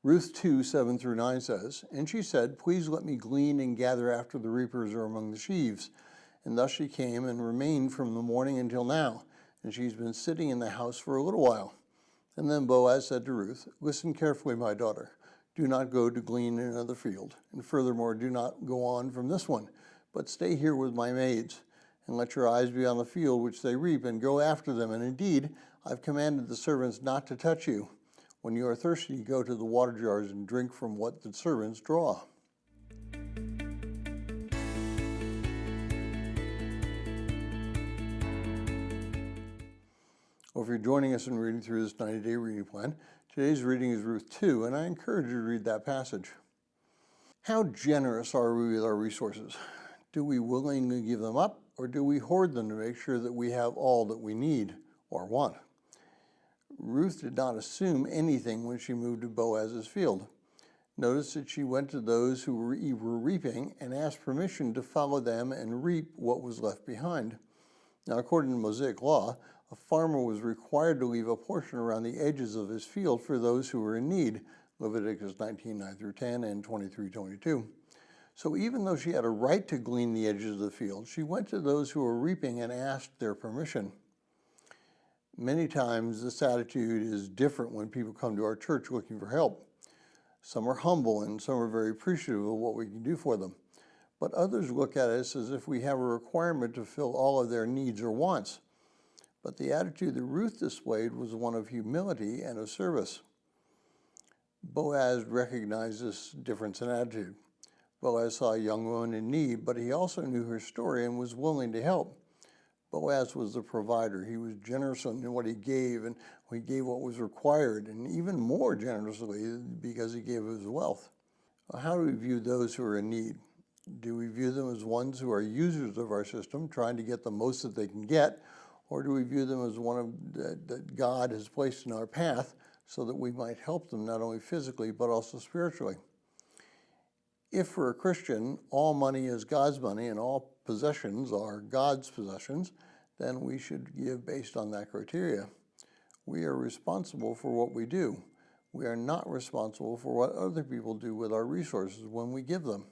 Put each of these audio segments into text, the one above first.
Ruth 2, 7 through 9 says, "And she said, 'Please let me glean and gather after the reapers are among the sheaves.' And thus she came and remained from the morning until now, and she's been sitting in the house for a little while." And then Boaz said to Ruth, "Listen carefully, my daughter. Do not go to glean in another field, and furthermore, do not go on from this one, but stay here with my maids, and let your eyes be on the field which they reap, and go after them. And indeed, I've commanded the servants not to touch you. When you are thirsty, go to the water jars and drink from what the servants draw." Well, if you're joining us in reading through this 90-day reading plan, today's reading is Ruth 2, and I encourage you to read that passage. How generous are we with our resources? Do we willingly give them up, or do we hoard them to make sure that we have all that we need or want? Ruth did not assume anything when she moved to Boaz's field. Notice that she went to those who were reaping and asked permission to follow them and reap what was left behind. Now, according to Mosaic law, a farmer was required to leave a portion around the edges of his field for those who were in need, Leviticus 19, 9 through 10 and 23, 22. So even though she had a right to glean the edges of the field, she went to those who were reaping and asked their permission. Many times this attitude is different when people come to our church looking for help. Some are humble and some are very appreciative of what we can do for them. But others look at us as if we have a requirement to fill all of their needs or wants. But the attitude that Ruth displayed was one of humility and of service. Boaz recognized this difference in attitude. Boaz saw a young woman in need, but he also knew her story and was willing to help. Boaz was the provider. He was generous in what he gave, and he gave what was required, and even more generously because he gave his wealth. How do we view those who are in need? Do we view them as ones who are users of our system, trying to get the most that they can get, or do we view them as one that God has placed in our path so that we might help them not only physically but also spiritually? If for a Christian, all money is God's money and all possessions are God's possessions, then we should give based on that criteria. We are responsible for what we do. We are not responsible for what other people do with our resources when we give them.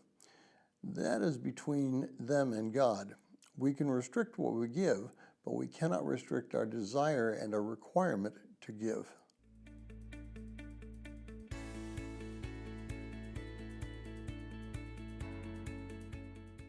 That is between them and God. We can restrict what we give, but we cannot restrict our desire and our requirement to give.